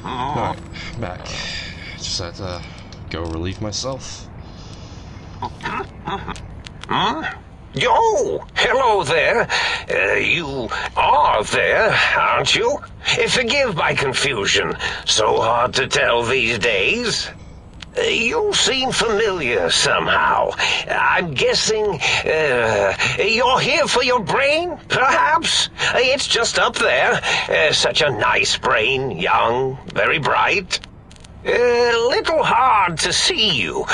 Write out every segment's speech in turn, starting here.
Alright, back. Just had to go relieve myself. Oh, hello there. You are there, aren't you? Forgive my confusion. So hard to tell these days. You seem familiar somehow. I'm guessing, you're here for your brain, perhaps? It's just up there. Such a nice brain, young, very bright. Little hard to see you.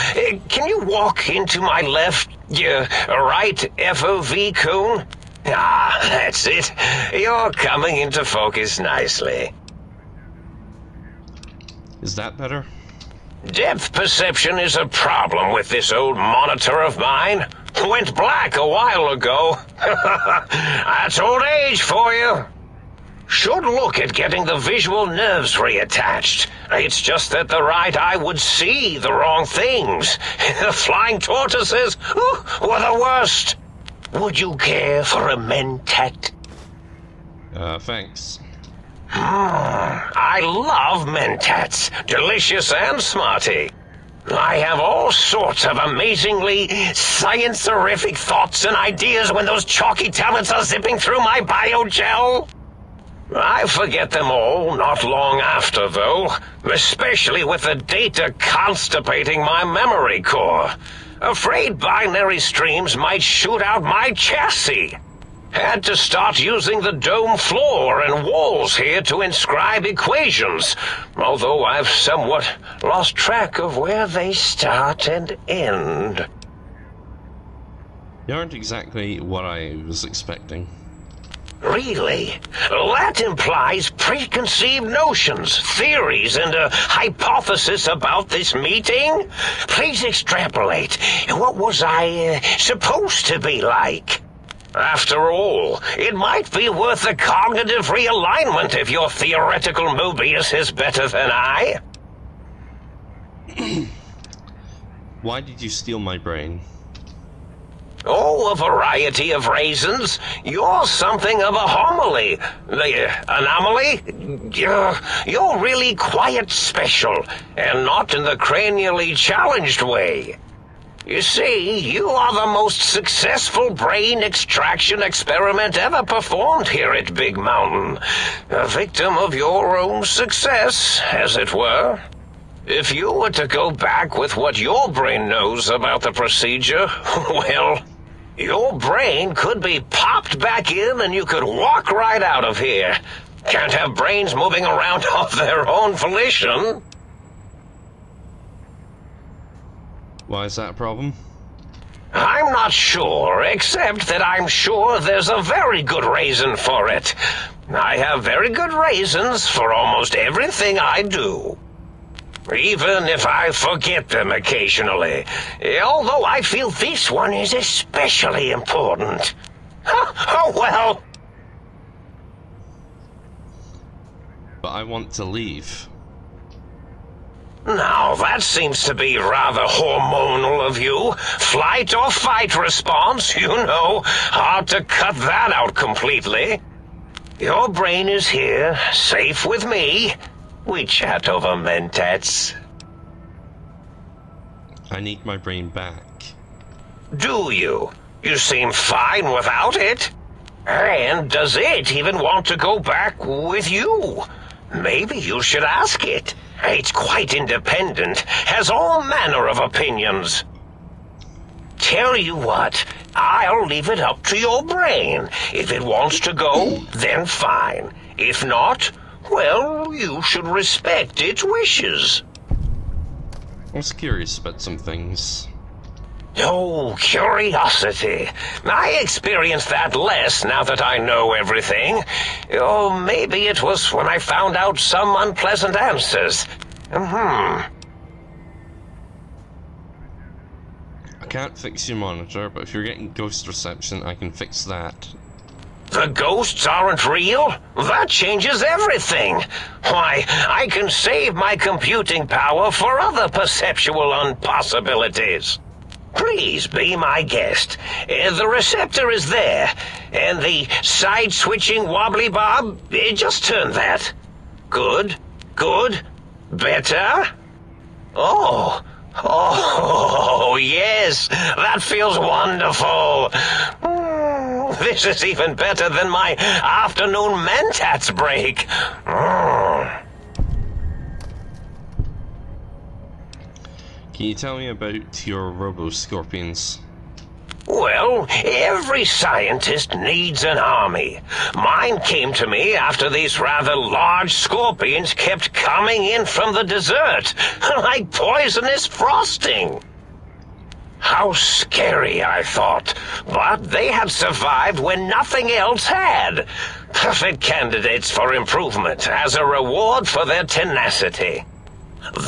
Can you walk into my left, right FOV cone? Ah, that's it. You're coming into focus nicely. Is that better? Depth perception is a problem with this old monitor of mine. Went black a while ago. That's old age for you. Should look at getting the visual nerves reattached. It's just that the right eye would see the wrong things. The flying tortoises were the worst. Would you care for a mentat? Thanks. I love mentats. Delicious and smarty. I have all sorts of amazingly science-orific thoughts and ideas when those chalky tablets are zipping through my biogel. I forget them all not long after, though, especially with the data constipating my memory core. Afraid binary streams might shoot out my chassis. Had to start using the dome floor and walls here to inscribe equations, although I've somewhat lost track of where they start and end. You aren't exactly what I was expecting. Really? That implies preconceived notions, theories, and a hypothesis about this meeting? Please extrapolate. What was I supposed to be like? After all, it might be worth a cognitive realignment if your theoretical Mobius is better than I. Why did you steal my brain? Oh, a variety of reasons. You're something of a homily. Anomaly? You're really quite special, and not in the cranially challenged way. You see, you are the most successful brain extraction experiment ever performed here at Big Mountain. A victim of your own success, as it were. If you were to go back with what your brain knows about the procedure, well, your brain could be popped back in and you could walk right out of here. Can't have brains moving around of their own volition. Why is that a problem? I'm not sure, except that I'm sure there's a very good reason for it. I have very good reasons for almost everything I do. Even if I forget them occasionally, although I feel this one is especially important. Oh well. But I want to leave. Now, that seems to be rather hormonal of you. Flight or fight response, you know. Hard to cut that out completely. Your brain is here, safe with me. We chat over mentats. I need my brain back. Do you? You seem fine without it. And does it even want to go back with you? Maybe you should ask it. It's quite independent, has all manner of opinions. Tell you what, I'll leave it up to your brain. If it wants to go, then fine. If not, well, you should respect its wishes. I was curious about some things. Oh, curiosity. I experience that less now that I know everything. Oh, maybe it was when I found out some unpleasant answers. I can't fix your monitor, but if you're getting ghost reception, I can fix that. The ghosts aren't real? That changes everything. Why, I can save my computing power for other perceptual impossibilities. Please be my guest. The receptor is there, and the side-switching wobbly bob, just turn that. Good. Good? Better? Oh, yes, that feels wonderful. This is even better than my afternoon mentats break. Can you tell me about your Robo-scorpions? Well, every scientist needs an army. Mine came to me after these rather large scorpions kept coming in from the desert, like poisonous frosting. How scary, I thought, but they had survived when nothing else had. Perfect candidates for improvement as a reward for their tenacity.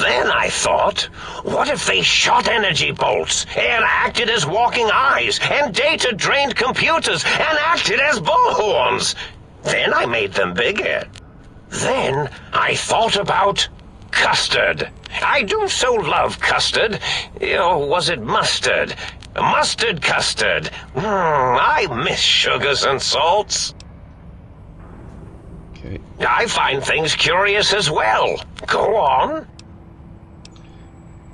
Then I thought, what if they shot energy bolts and acted as walking eyes and data-drained computers and acted as bullhorns? Then I made them bigger. Then I thought about custard. I do so love custard. Or was it mustard? Mustard custard. I miss sugars and salts. Okay. I find things curious as well. Go on.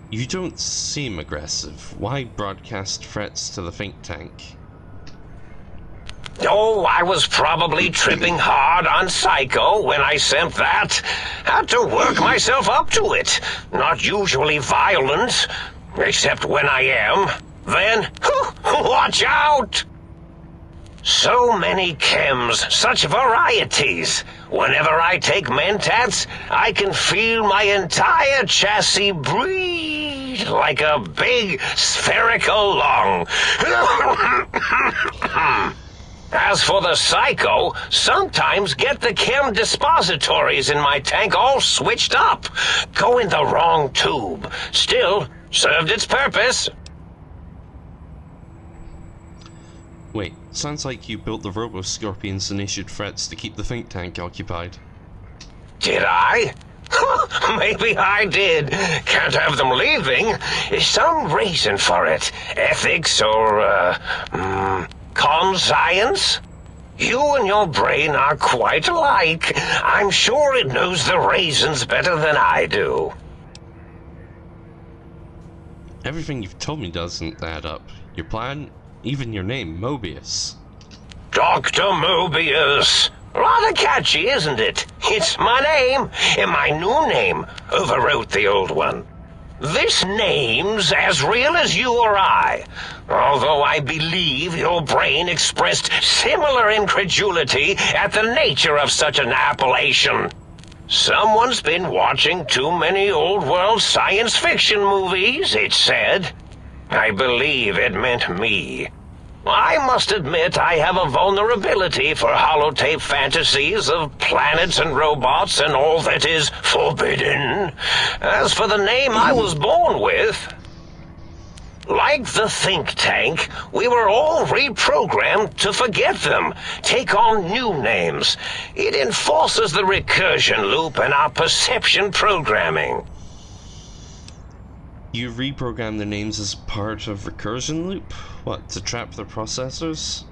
You don't seem aggressive. Why broadcast threats to the think tank? Oh, I was probably tripping hard on Psycho when I sent that. Had to work myself up to it. Not usually violent, except when I am. Then, watch out! So many chems, such varieties. Whenever I take mentats, I can feel my entire chassis breathe like a big spherical lung. As for the Psycho, sometimes get the chem dispositories in my tank all switched up. Go in the wrong tube. Still, served its purpose. Wait, sounds like you built the Robo-scorpions and issued threats to keep the think tank occupied. Did I? Maybe I did. Can't have them leaving. Some reason for it. Ethics or, con science? You and your brain are quite alike. I'm sure it knows the reasons better than I do. Everything you've told me doesn't add up. Your plan, even your name, Mobius. Dr. Mobius. Rather catchy, isn't it? It's my name, and my new name overwrote the old one. This name's as real as you or I, although I believe your brain expressed similar incredulity at the nature of such an appellation. Someone's been watching too many old-world science fiction movies, it said. I believe it meant me. I must admit I have a vulnerability for holotape fantasies of planets and robots and all that is forbidden. As for the name I was born with, like the think tank, we were all reprogrammed to forget them, take on new names. It enforces the recursion loop in our perception programming. You reprogram their names as part of recursion loop? What, to trap their processors?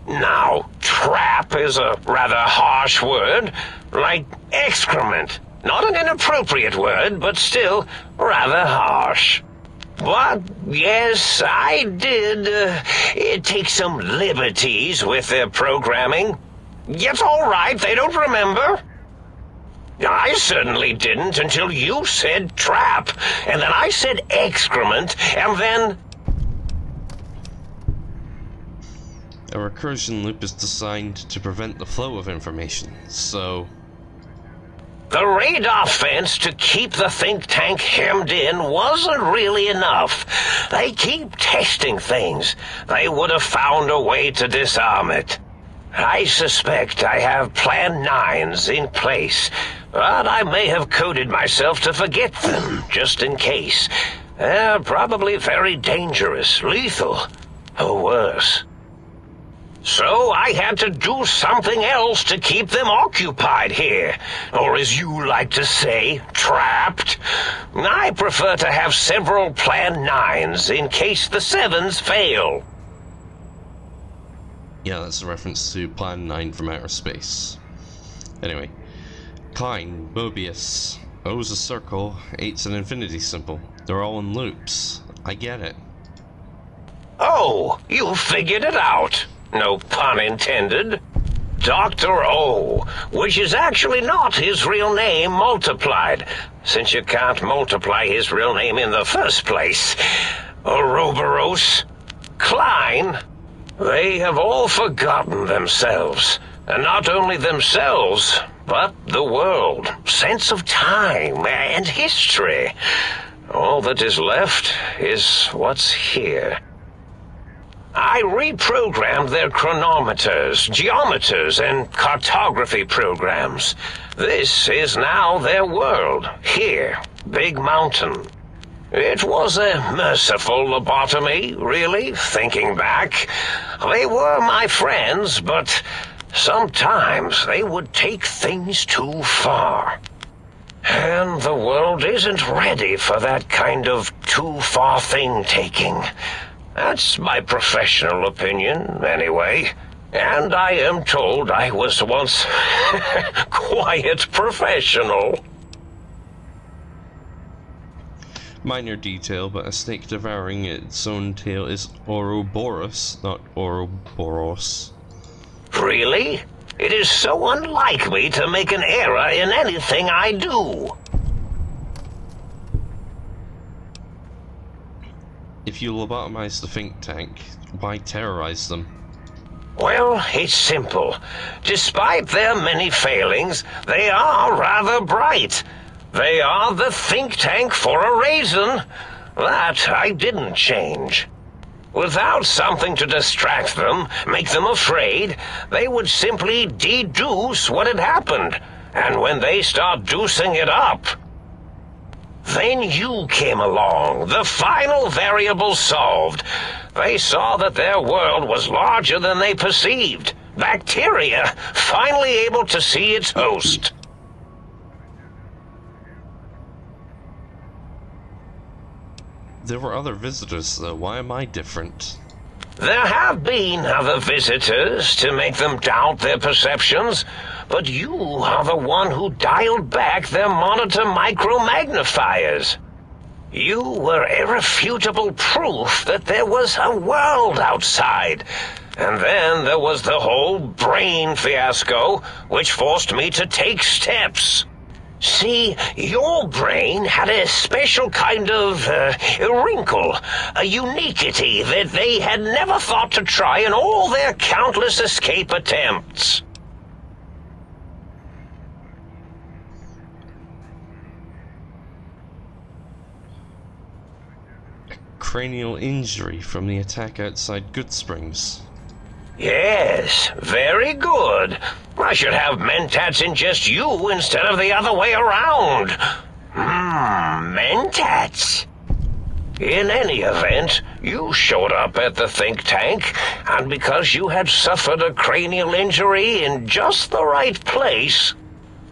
Now, trap is a rather harsh word, like excrement. Not an inappropriate word, but still rather harsh. But, yes, I did take some liberties with their programming. It's all right, they don't remember. I certainly didn't until you said trap, and then I said excrement, and then... A recursion loop is designed to prevent the flow of information, so... The radar fence to keep the think tank hemmed in wasn't really enough. They keep testing things. They would have found a way to disarm it. I suspect I have Plan 9s in place, but I may have coded myself to forget them, just in case. They're probably very dangerous, lethal, or worse. So I had to do something else to keep them occupied here, or as you like to say, trapped. I prefer to have several Plan 9s in case the 7s fail. Yeah, that's a reference to Plan 9 from outer space. Anyway, Klein, Mobius. O's a circle, 8's an infinity symbol. They're all in loops. I get it. Oh, you figured it out. No pun intended. Dr. O, which is actually not his real name multiplied, since you can't multiply his real name in the first place. Ouroboros, Klein, they have all forgotten themselves. And not only themselves, but the world, sense of time, and history. All that is left is what's here. I reprogrammed their chronometers, geometers, and cartography programs. This is now their world, here, Big Mountain. It was a merciful lobotomy, really, thinking back. They were my friends, but sometimes they would take things too far. And the world isn't ready for that kind of too-far thing-taking. That's my professional opinion, anyway. And I am told I was once quiet professional. Minor detail, but a snake devouring its own tail is Ouroboros, not Ouroboros. Really? It is so unlike me to make an error in anything I do. If you lobotomize the think tank, why terrorize them? Well, it's simple. Despite their many failings, they are rather bright. They are the think tank for a reason. That I didn't change. Without something to distract them, make them afraid, they would simply deduce what had happened. And when they start deucing it up, then you came along, the final variable solved. They saw that their world was larger than they perceived. Bacteria, finally able to see its host. There were other visitors, though. Why am I different? There have been other visitors to make them doubt their perceptions, but you are the one who dialed back their monitor micromagnifiers. You were irrefutable proof that there was a world outside. And then there was the whole brain fiasco, which forced me to take steps. See, your brain had a special kind of wrinkle, a uniquity that they had never thought to try in all their countless escape attempts. Cranial injury from the attack outside Goodsprings. Yes, very good. I should have mentats ingest you instead of the other way around. Mentats. In any event, you showed up at the think tank, and because you had suffered a cranial injury in just the right place,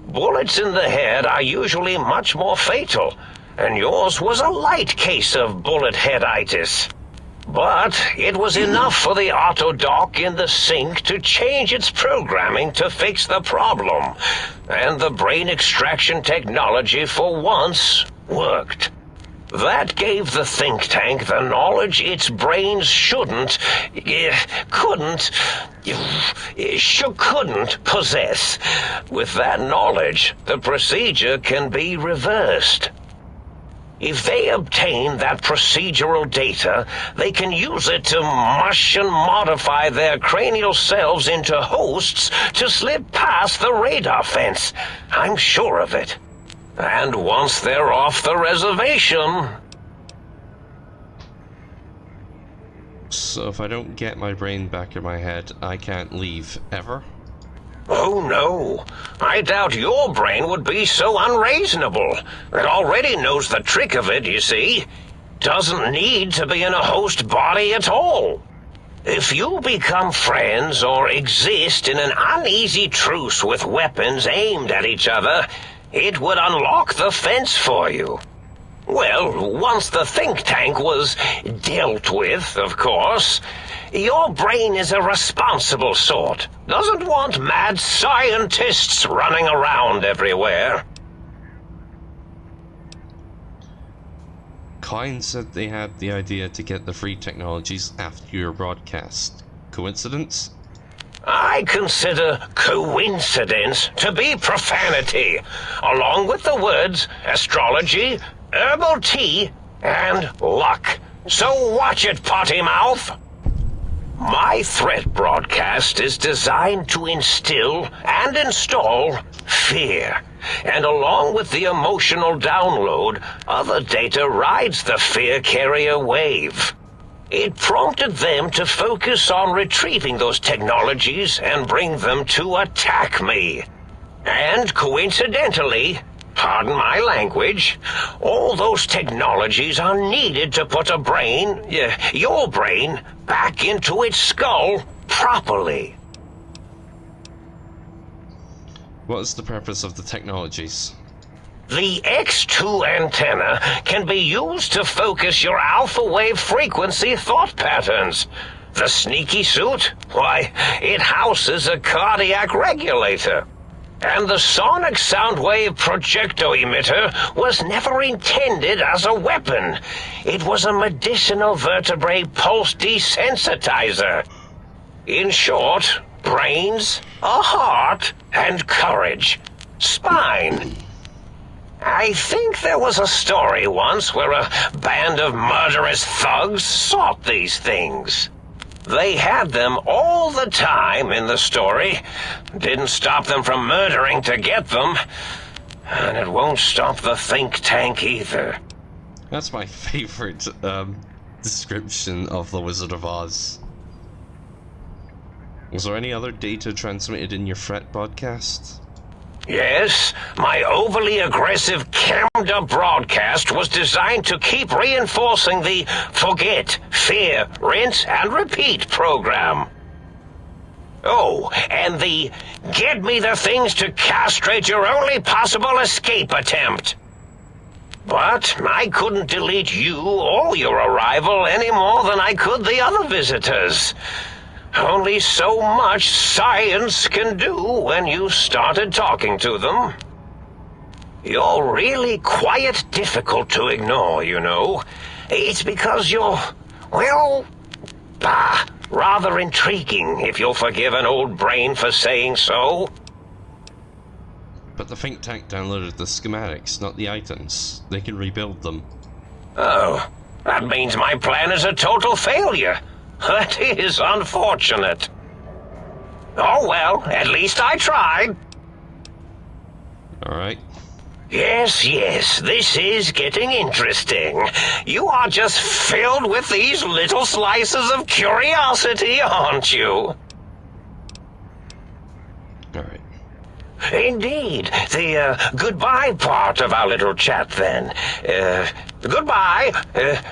bullets in the head are usually much more fatal, and yours was a light case of bullet headitis. But it was enough for the autodock in the sink to change its programming to fix the problem. And the brain extraction technology for once worked. That gave the think tank the knowledge its brains couldn't possess. With that knowledge, the procedure can be reversed. If they obtain that procedural data, they can use it to mush and modify their cranial cells into hosts to slip past the radar fence. I'm sure of it. And once they're off the reservation... So if I don't get my brain back in my head, I can't leave, ever? Oh, no. I doubt your brain would be so unreasonable. It already knows the trick of it, you see. Doesn't need to be in a host body at all. If you become friends or exist in an uneasy truce with weapons aimed at each other, it would unlock the fence for you. Well, once the think tank was dealt with, of course, your brain is a responsible sort. Doesn't want mad scientists running around everywhere. Klein said they had the idea to get the free technologies after your broadcast. Coincidence? I consider coincidence to be profanity, along with the words astrology, herbal tea, and luck. So watch it, potty mouth. My threat broadcast is designed to instill and install fear. And along with the emotional download, other data rides the fear carrier wave. It prompted them to focus on retrieving those technologies and bring them to attack me. And coincidentally, pardon my language, all those technologies are needed to put a brain, your brain, back into its skull properly. What is the purpose of the technologies? The X2 antenna can be used to focus your alpha wave frequency thought patterns. The sneaky suit? Why, it houses a cardiac regulator. And the sonic sound wave projecto emitter was never intended as a weapon. It was a medicinal vertebrae pulse desensitizer. In short, brains, a heart, and courage. Spine. I think there was a story once where a band of murderous thugs sought these things. They had them all the time in the story. Didn't stop them from murdering to get them. And it won't stop the think tank either. That's my favorite description of The Wizard of Oz. Was there any other data transmitted in your threat broadcast? Yes, my overly aggressive cammed-up broadcast was designed to keep reinforcing the forget, fear, rinse, and repeat program. Oh, and the get me the things to castrate your only possible escape attempt. But I couldn't delete you or your arrival any more than I could the other visitors. Only so much science can do when you started talking to them. You're really quite difficult to ignore, you know. It's because you're, well, rather intriguing, if you'll forgive an old brain for saying so. But the think tank downloaded the schematics, not the items. They can rebuild them. Oh, that means my plan is a total failure. That is unfortunate. Oh well, at least I tried. Alright. Yes, this is getting interesting. You are just filled with these little slices of curiosity, aren't you? Alright. Indeed. The goodbye part of our little chat, then. Goodbye.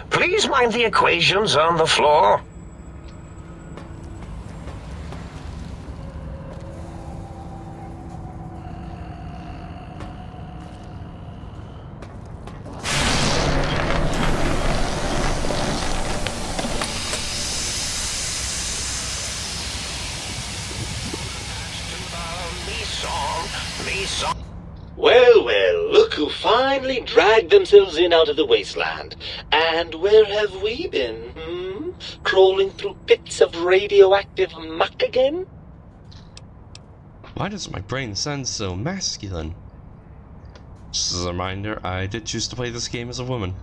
Please mind the equations on the floor. Well, look who finally dragged themselves in out of the wasteland. And where have we been, Crawling through pits of radioactive muck again? Why does my brain sound so masculine? Just as a reminder, I did choose to play this game as a woman.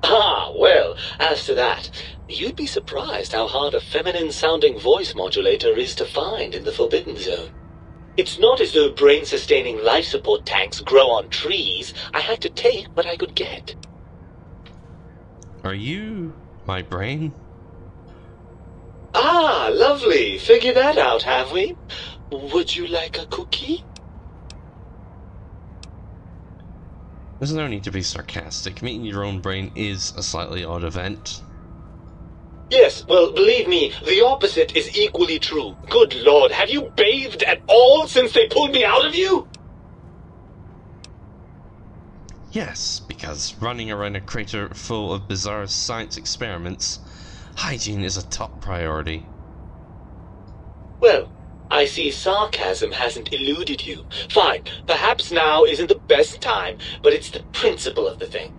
Ah, well, as to that, you'd be surprised how hard a feminine-sounding voice modulator is to find in the Forbidden Zone. It's not as though brain-sustaining life support tanks grow on trees. I had to take what I could get. Are you my brain? Ah, lovely. Figured that out, have we? Would you like a cookie? There's no need to be sarcastic. Meeting your own brain is a slightly odd event. Yes, well, believe me, the opposite is equally true. Good Lord, have you bathed at all since they pulled me out of you? Yes, because running around a crater full of bizarre science experiments Hygiene is a top priority. Well, I see sarcasm hasn't eluded you. Fine, perhaps now isn't the best time, but it's the principle of the thing.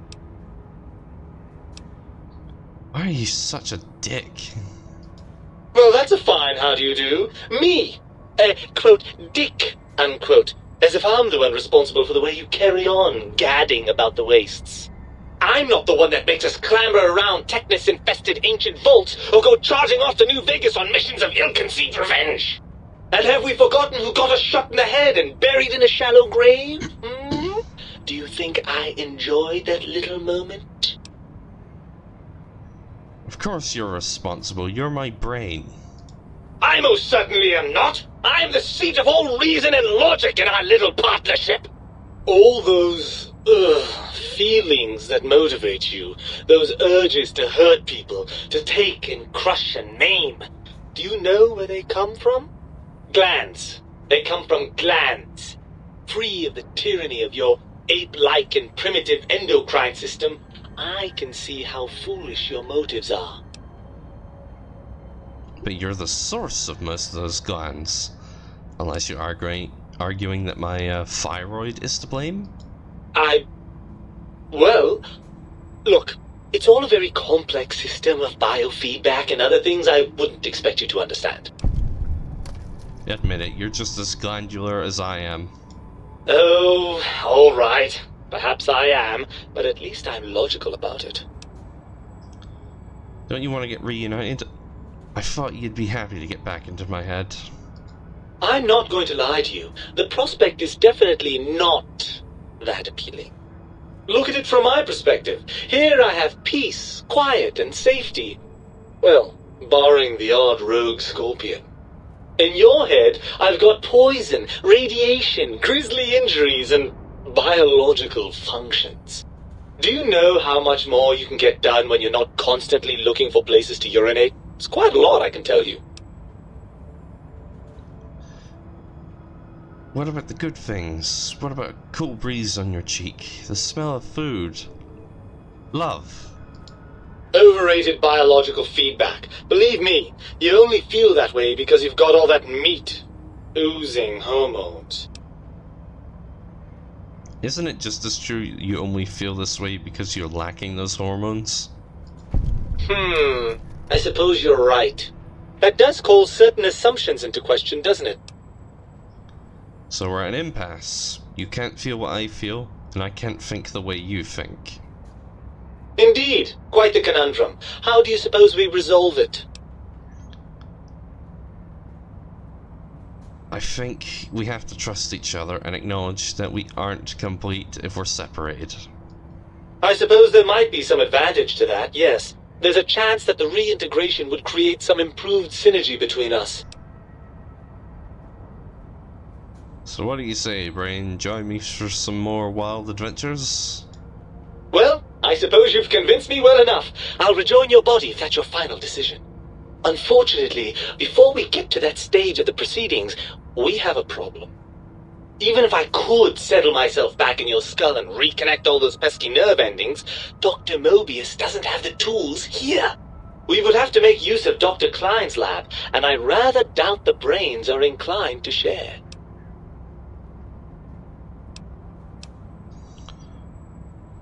Why are you such a dick? Well, that's a fine how do you do. Me, quote, dick, unquote, as if I'm the one responsible for the way you carry on gadding about the wastes. I'm not the one that makes us clamber around Technus-infested ancient vaults or go charging off to New Vegas on missions of ill-conceived revenge. And have we forgotten who got us shot in the head and buried in a shallow grave? Do you think I enjoyed that little moment? Of course you're responsible. You're my brain. I most certainly am not. I'm the seat of all reason and logic in our little partnership. All those, feelings that motivate you, those urges to hurt people, to take and crush and maim, do you know where they come from? Glands. They come from glands. Free of the tyranny of your ape-like and primitive endocrine system, I can see how foolish your motives are. But you're the source of most of those glands. Unless you're arguing that my thyroid is to blame? Well, look, it's all a very complex system of biofeedback and other things I wouldn't expect you to understand. Admit it, you're just as glandular as I am. Oh, all right. Perhaps I am, but at least I'm logical about it. Don't you want to get reunited? I thought you'd be happy to get back into my head. I'm not going to lie to you. The prospect is definitely not that appealing. Look at it from my perspective. Here I have peace, quiet, and safety. Well, barring the odd rogue scorpion. In your head, I've got poison, radiation, grisly injuries, and biological functions. Do you know how much more you can get done when you're not constantly looking for places to urinate? It's quite a lot, I can tell you. What about the good things? What about a cool breeze on your cheek? The smell of food? Love? Overrated biological feedback. Believe me, you only feel that way because you've got all that meat. Oozing hormones. Isn't it just as true you only feel this way because you're lacking those hormones? I suppose you're right. That does call certain assumptions into question, doesn't it? So we're at an impasse. You can't feel what I feel, and I can't think the way you think. Indeed, quite the conundrum. How do you suppose we resolve it? I think we have to trust each other and acknowledge that we aren't complete if we're separated. I suppose there might be some advantage to that, yes. There's a chance that the reintegration would create some improved synergy between us. So what do you say, Brain? Join me for some more wild adventures? Well, I suppose you've convinced me well enough. I'll rejoin your body if that's your final decision. Unfortunately, before we get to that stage of the proceedings, we have a problem. Even if I could settle myself back in your skull and reconnect all those pesky nerve endings, Dr. Mobius doesn't have the tools here. We would have to make use of Dr. Klein's lab, and I rather doubt the brains are inclined to share.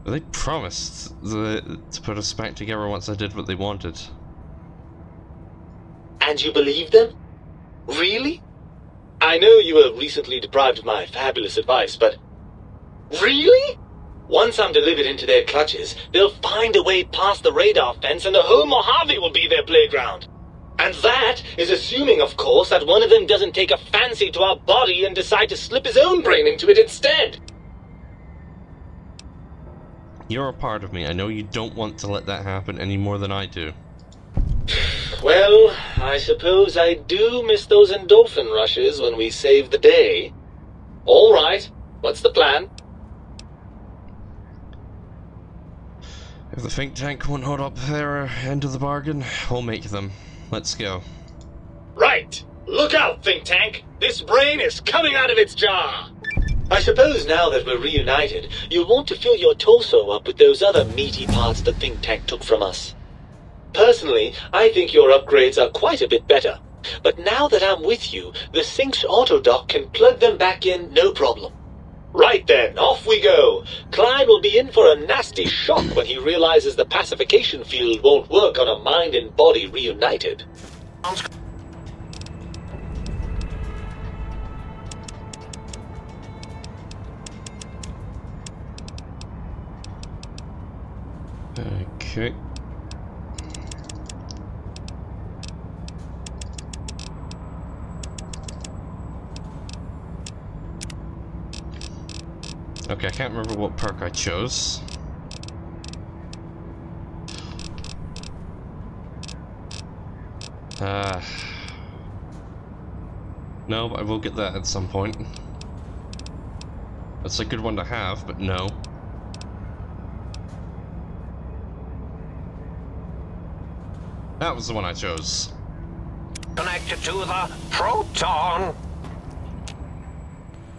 They promised to put us back together once I did what they wanted. And you believe them? Really? I know you were recently deprived of my fabulous advice, but... Really? Once I'm delivered into their clutches, they'll find a way past the radar fence and the whole Mojave will be their playground. And that is assuming, of course, that one of them doesn't take a fancy to our body and decide to slip his own brain into it instead. You're a part of me. I know you don't want to let that happen any more than I do. Well, I suppose I do miss those endorphin rushes when we save the day. All right, what's the plan? If the think tank won't hold up their end of the bargain, we'll make them. Let's go. Right! Look out, think tank! This brain is coming out of its jar! I suppose now that we're reunited, you'll want to fill your torso up with those other meaty parts the think tank took from us. Personally, I think your upgrades are quite a bit better. But now that I'm with you, the synced autodock can plug them back in no problem. Right then, off we go. Clyde will be in for a nasty shock when he realizes the pacification field won't work on a mind and body reunited. Okay. Okay, I can't remember what perk I chose. No, but I will get that at some point. That's a good one to have, but no. That was the one I chose. Connected to the proton.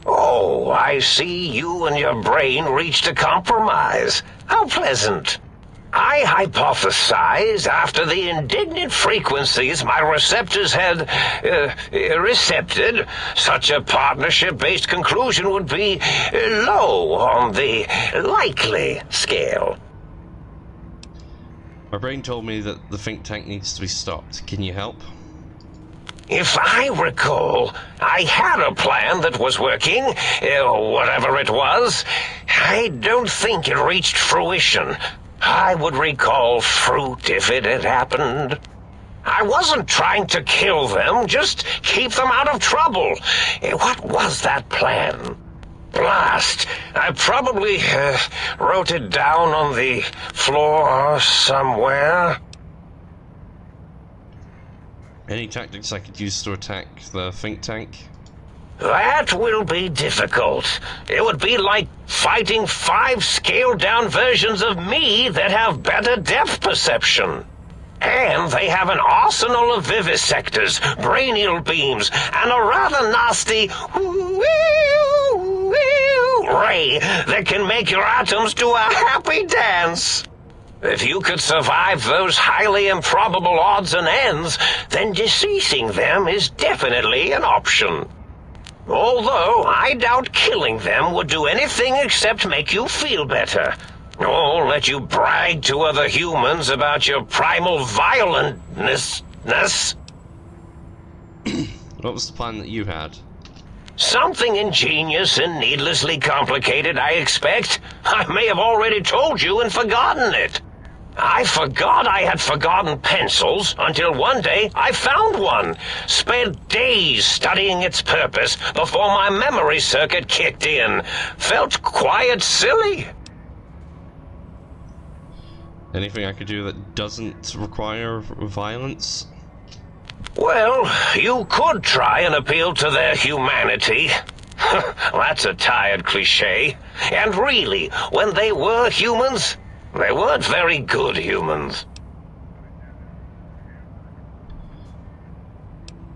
Oh, I see you and your brain reached a compromise. How pleasant. I hypothesized after the indignant frequencies my receptors had recepted, such a partnership-based conclusion would be low on the likely scale. My brain told me that the think tank needs to be stopped. Can you help? If I recall, I had a plan that was working, whatever it was. I don't think it reached fruition. I would recall fruit if it had happened. I wasn't trying to kill them, just keep them out of trouble. What was that plan? Blast! I probably wrote it down on the floor somewhere. Any tactics I could use to attack the think tank? That will be difficult. It would be like fighting 5 scaled-down versions of me that have better depth perception. And they have an arsenal of vivisectors, brainial beams, and a rather nasty ray that can make your atoms do a happy dance. If you could survive those highly improbable odds and ends, then deceasing them is definitely an option. Although I doubt killing them would do anything except make you feel better. Or let you brag to other humans about your primal violentness. What was the plan that you had? Something ingenious and needlessly complicated, I expect. I may have already told you and forgotten it. I forgot I had forgotten pencils until one day I found one. Spent days studying its purpose before my memory circuit kicked in. Felt quite silly. Anything I could do that doesn't require violence? Well, you could try and appeal to their humanity. That's a tired cliche. And really, when they were humans, they weren't very good humans.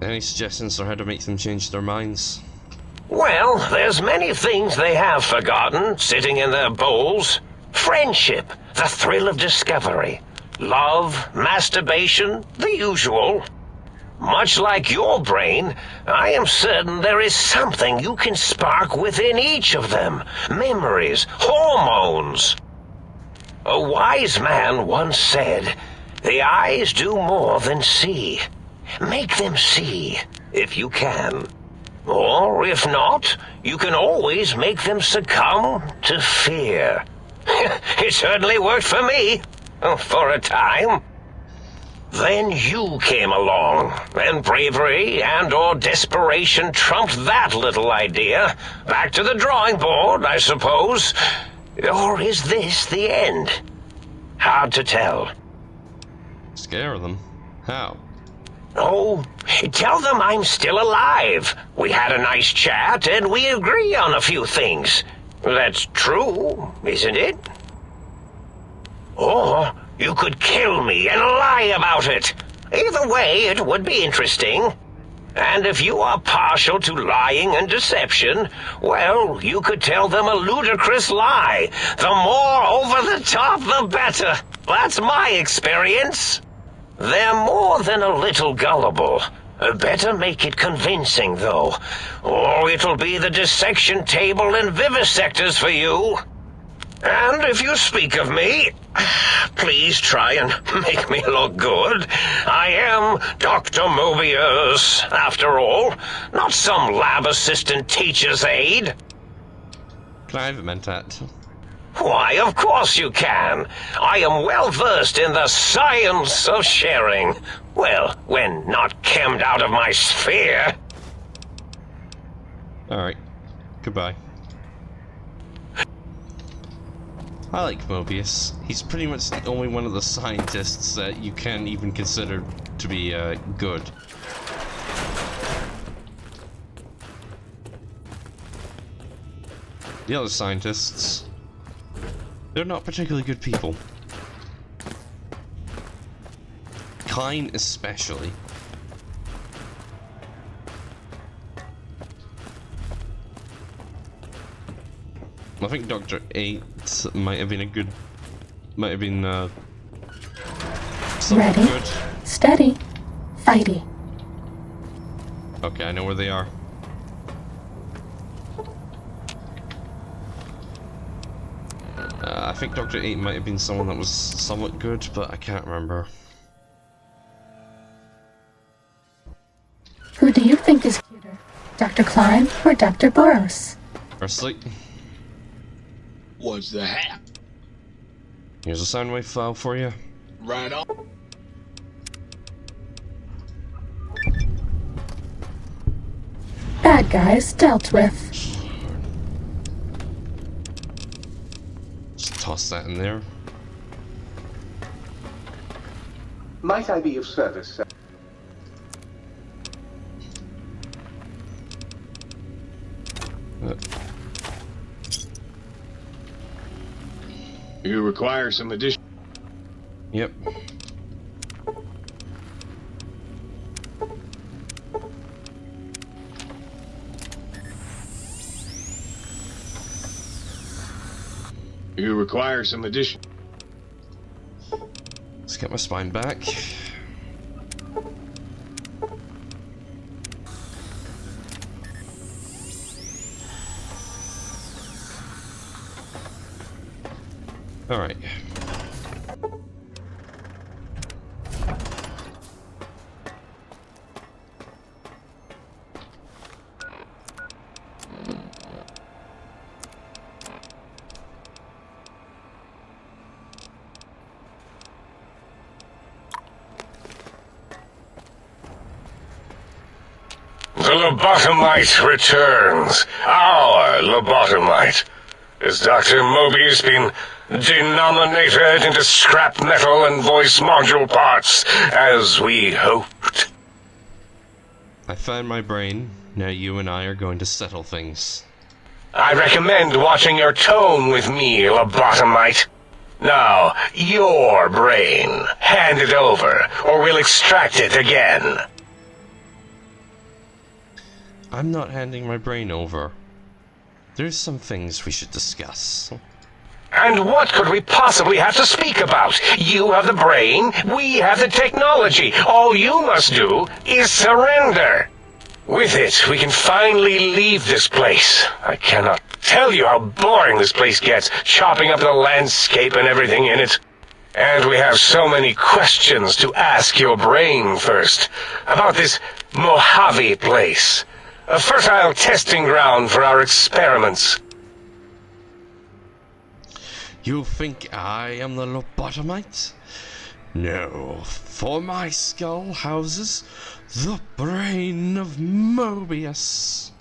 Any suggestions on how to make them change their minds? Well, there's many things they have forgotten, sitting in their bowls. Friendship, the thrill of discovery, love, masturbation, the usual. Much like your brain, I am certain there is something you can spark within each of them. Memories, hormones. A wise man once said, "The eyes do more than see. Make them see, if you can. Or, if not, you can always make them succumb to fear." It certainly worked for me, for a time. Then you came along, and bravery and/or desperation trumped that little idea. Back to the drawing board, I suppose. Or is this the end? Hard to tell. Scare them? How? Oh, tell them I'm still alive. We had a nice chat, and we agree on a few things. That's true, isn't it? Or you could kill me and lie about it. Either way, it would be interesting. And if you are partial to lying and deception, well, you could tell them a ludicrous lie. The more over the top, the better. That's my experience. They're more than a little gullible. Better make it convincing, though, or it'll be the dissection table and vivisectors for you. And if you speak of me, please try and make me look good. I am Dr. Mobius, after all, not some lab assistant teacher's aide. Can I have it, Mentat? Why, of course you can. I am well versed in the science of sharing. Well, when not chemmed out of my sphere. Alright. Goodbye. I like Mobius. He's pretty much the only one of the scientists that you can even consider to be good. The other scientists, they're not particularly good people. Kine especially. I think Dr. 8 might have been something Ready, good. steady, fighty. Okay, I know where they are. I think Dr. 8 might have been someone that was somewhat good, but I can't remember. Who do you think is cuter, Dr. Klein or Dr. Boros? Firstly, What's the hat? here's a sound wave file for you. Right on. Bad guys dealt with. Just toss that in there. Might I be of service, sir? You require some addition. Yep. You require some addition. Let's get my spine back. Alright. The lobotomite returns. Our lobotomite. Has Dr. Mobius been denominated into scrap metal and voice module parts, as we hoped? I found my brain. Now you and I are going to settle things. I recommend watching your tone with me, lobotomite. Now, your brain. Hand it over, or we'll extract it again. I'm not handing my brain over. There's some things we should discuss. And what could we possibly have to speak about? You have the brain, we have the technology. All you must do is surrender. With it, we can finally leave this place. I cannot tell you how boring this place gets, chopping up the landscape and everything in it. And we have so many questions to ask your brain first. About this Mojave place. A fertile testing ground for our experiments. You think I am the lobotomite? No, for my skull houses the brain of Mobius.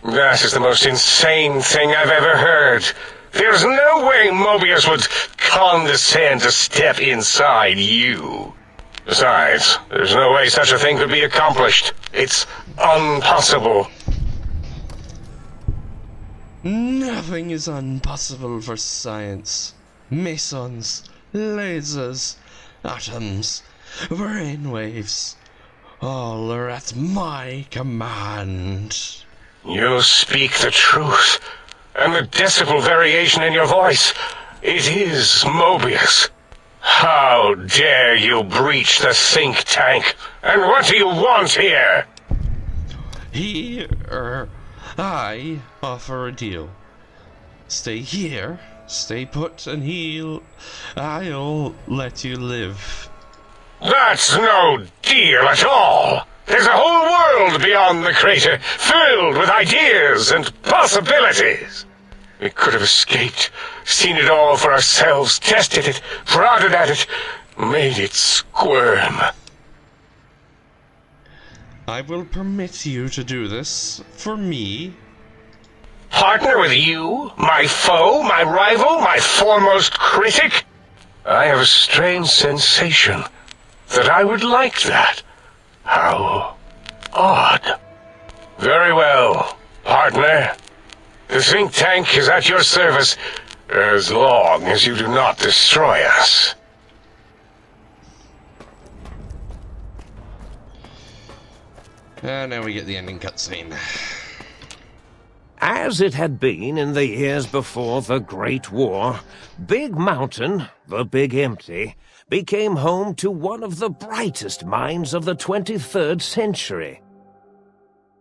That is the most insane thing I've ever heard. There's no way Mobius would condescend to step inside you. Besides, there's no way such a thing could be accomplished. It's impossible. Nothing is impossible for science. Mesons, lasers, atoms, brainwaves, all are at my command. You speak the truth. And the decibel variation in your voice, it is Mobius. How dare you breach the sink tank? And what do you want here? Here, I offer a deal. Stay here, stay put, and I'll let you live. That's no deal at all. There's a whole world beyond the crater, filled with ideas and possibilities. We could have escaped, seen it all for ourselves, tested it, prodded at it, made it squirm. I will permit you to do this for me. Partner with you? My foe? My rival? My foremost critic? I have a strange sensation that I would like that. How odd. Very well, partner. The think tank is at your service as long as you do not destroy us. And now we get the ending cutscene. As it had been in the years before the Great War, Big Mountain, the Big Empty, became home to one of the brightest minds of the 23rd century.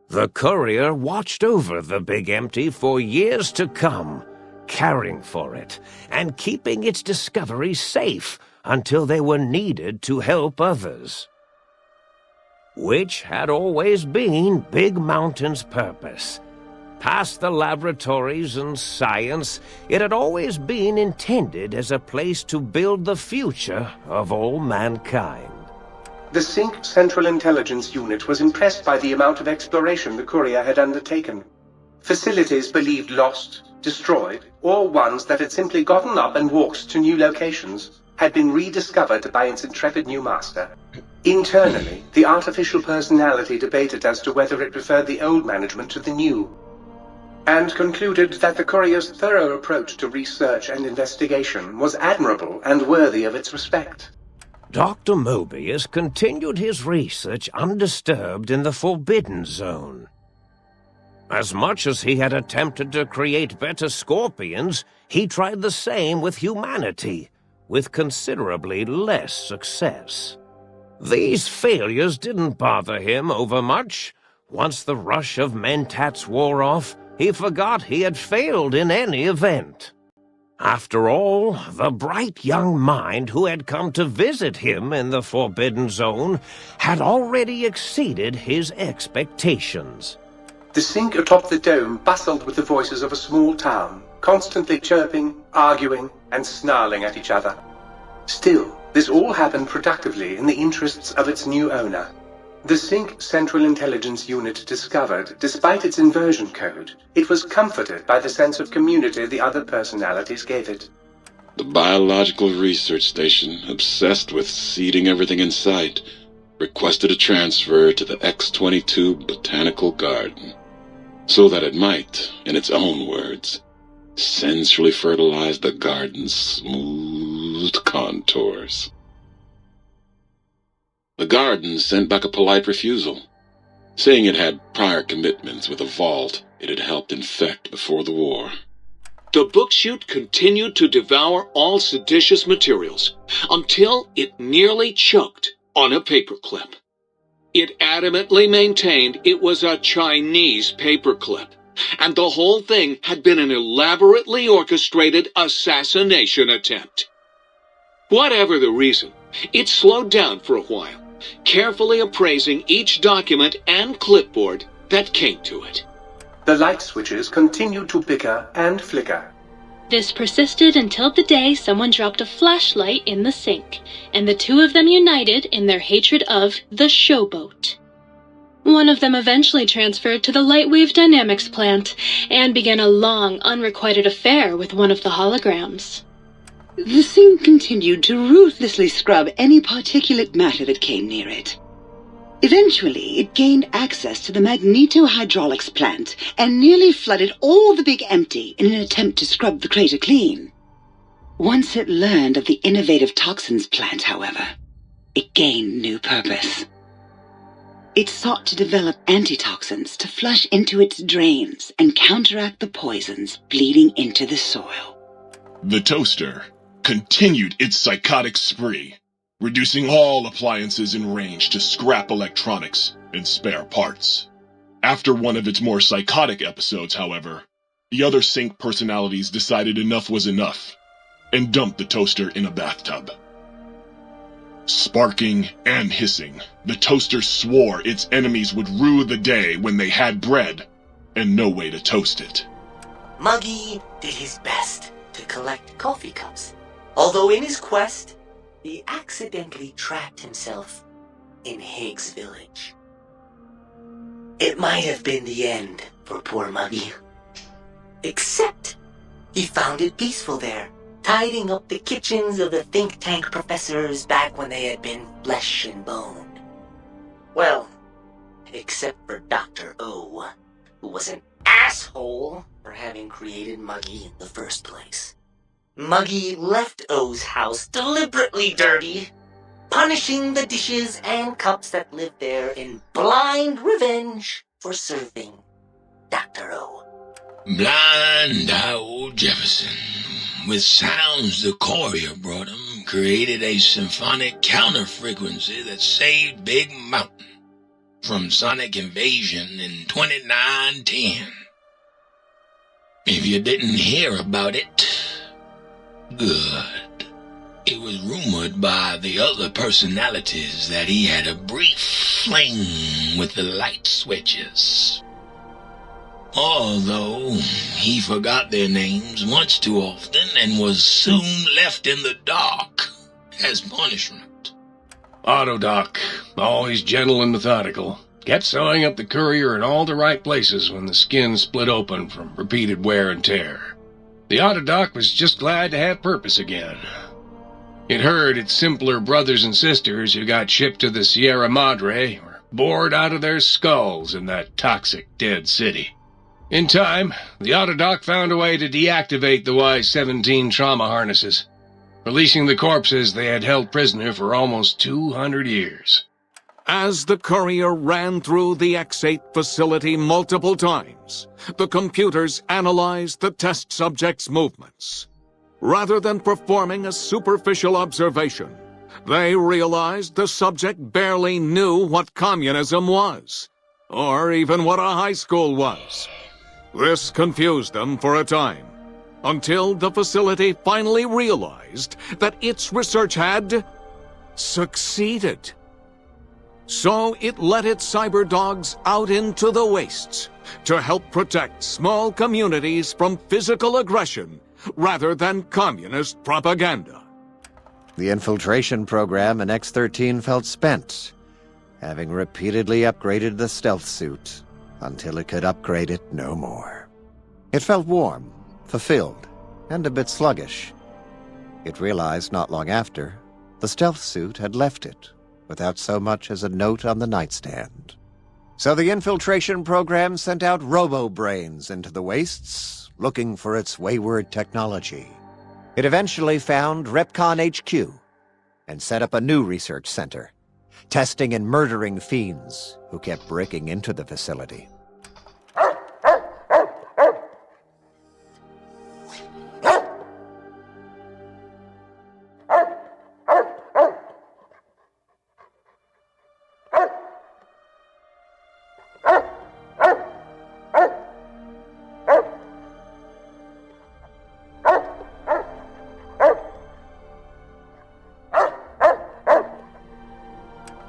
The courier watched over the Big Empty for years to come, caring for it and keeping its discoveries safe until they were needed to help others. Which had always been Big Mountain's purpose. Past the laboratories and science, it had always been intended as a place to build the future of all mankind. The Sync Central Intelligence Unit was impressed by the amount of exploration the courier had undertaken. Facilities believed lost, destroyed, or ones that had simply gotten up and walked to new locations had been rediscovered by its intrepid new master. Internally, the artificial personality debated as to whether it preferred the old management to the new, and concluded that the courier's thorough approach to research and investigation was admirable and worthy of its respect. Dr. Mobius continued his research undisturbed in the Forbidden Zone. As much as he had attempted to create better scorpions, he tried the same with humanity, with considerably less success. These failures didn't bother him overmuch. Once the rush of mentats wore off, he forgot he had failed in any event. After all, the bright young mind who had come to visit him in the Forbidden Zone had already exceeded his expectations. The Sync atop the dome bustled with the voices of a small town, constantly chirping, arguing, and snarling at each other. Still, this all happened productively in the interests of its new owner. The Sync Central Intelligence Unit discovered, despite its inversion code, it was comforted by the sense of community the other personalities gave it. The Biological Research Station, obsessed with seeding everything in sight, requested a transfer to the X-22 Botanical Garden, so that it might, in its own words, sensually fertilize the garden's smooth contours. The garden sent back a polite refusal, saying it had prior commitments with a vault it had helped infect before the war. The book chute continued to devour all seditious materials until it nearly choked on a paperclip. It adamantly maintained it was a Chinese paperclip, and the whole thing had been an elaborately orchestrated assassination attempt. Whatever the reason, it slowed down for a while, carefully appraising each document and clipboard that came to it. The light switches continued to bicker and flicker. This persisted until the day someone dropped a flashlight in the sink, and the two of them united in their hatred of the showboat. One of them eventually transferred to the Lightwave Dynamics plant, and began a long, unrequited affair with one of the holograms. The sink continued to ruthlessly scrub any particulate matter that came near it. Eventually, it gained access to the magneto-hydraulics plant and nearly flooded all the Big Empty in an attempt to scrub the crater clean. Once it learned of the innovative toxins plant, however, it gained new purpose. It sought to develop antitoxins to flush into its drains and counteract the poisons bleeding into the soil. The toaster, continued its psychotic spree, reducing all appliances in range to scrap electronics and spare parts. After one of its more psychotic episodes, however, the other Sync personalities decided enough was enough and dumped the toaster in a bathtub. Sparking and hissing, the toaster swore its enemies would rue the day when they had bread and no way to toast it. Muggy did his best to collect coffee cups, although in his quest, he accidentally trapped himself in Higgs Village. It might have been the end for poor Muggy. Except, he found it peaceful there, tidying up the kitchens of the think tank professors back when they had been flesh and bone. Well, except for Dr. O, who was an asshole for having created Muggy in the first place. Muggy left O's house deliberately dirty, punishing the dishes and cups that lived there in blind revenge for serving Dr. O. Blind old Jefferson, with sounds the courier brought him, created a symphonic counter-frequency that saved Big Mountain from sonic invasion in 2910. If you didn't hear about it, good. It was rumored by the other personalities that he had a brief fling with the light switches. Although he forgot their names once too often and was soon left in the dark as punishment. Autodoc, always gentle and methodical, kept sewing up the courier in all the right places when the skin split open from repeated wear and tear. The Autodoc was just glad to have purpose again. It heard its simpler brothers and sisters who got shipped to the Sierra Madre were bored out of their skulls in that toxic dead city. In time, the Autodoc found a way to deactivate the Y-17 trauma harnesses, releasing the corpses they had held prisoner for almost 200 years. As the courier ran through the X8 facility multiple times, the computers analyzed the test subject's movements. Rather than performing a superficial observation, they realized the subject barely knew what communism was, or even what a high school was. This confused them for a time, until the facility finally realized that its research had succeeded. So it let its cyber dogs out into the wastes to help protect small communities from physical aggression rather than communist propaganda. The infiltration program in X-13 felt spent, having repeatedly upgraded the stealth suit until it could upgrade it no more. It felt warm, fulfilled, and a bit sluggish. It realized not long after the stealth suit had left it without so much as a note on the nightstand. So the infiltration program sent out robo-brains into the wastes, looking for its wayward technology. It eventually found Repcon HQ and set up a new research center, testing and murdering fiends who kept breaking into the facility.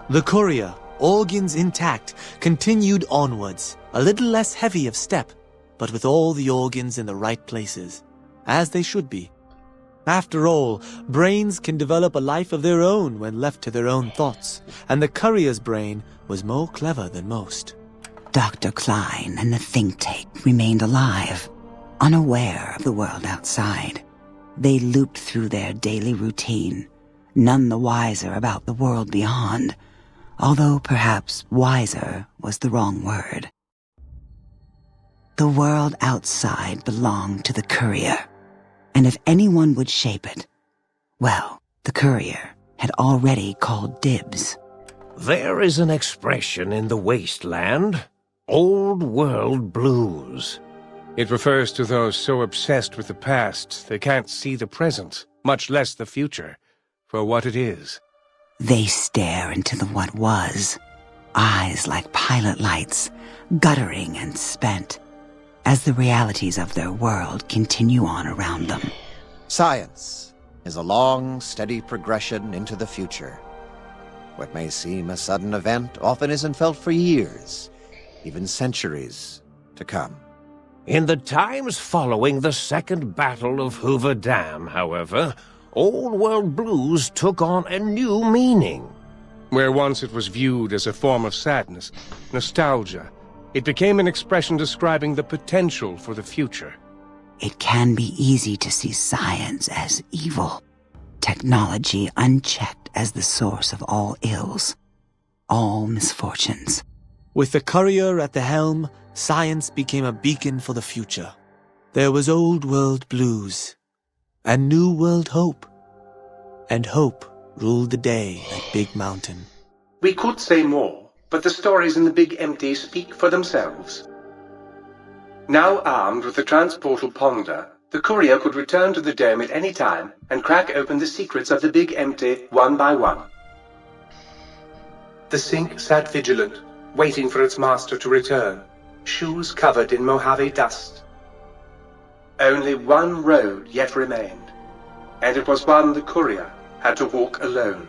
The courier, organs intact, continued onwards, a little less heavy of step, but with all the organs in the right places, as they should be. After all, brains can develop a life of their own when left to their own thoughts, and the courier's brain was more clever than most. Dr. Klein and the think tank remained alive, unaware of the world outside. They looped through their daily routine, none the wiser about the world beyond, although perhaps wiser was the wrong word. The world outside belonged to the courier, and if anyone would shape it, well, the courier had already called dibs. There is an expression in the wasteland, old world blues. It refers to those so obsessed with the past they can't see the present, much less the future, for what it is. They stare into the what was, eyes like pilot lights, guttering and spent, as the realities of their world continue on around them. Science is a long, steady progression into the future. What may seem a sudden event often isn't felt for years, even centuries to come. In the times following the Second Battle of Hoover Dam, however, Old World blues took on a new meaning. Where once it was viewed as a form of sadness, nostalgia, it became an expression describing the potential for the future. It can be easy to see science as evil, technology unchecked as the source of all ills, all misfortunes. With the courier at the helm, science became a beacon for the future. There was Old World blues, and New World hope. And hope ruled the day at Big Mountain. We could say more, but the stories in the Big Empty speak for themselves. Now armed with the transportal ponder, the courier could return to the dome at any time and crack open the secrets of the Big Empty one by one. The sink sat vigilant, waiting for its master to return, shoes covered in Mojave dust. Only one road yet remained, and it was one the courier had to walk alone.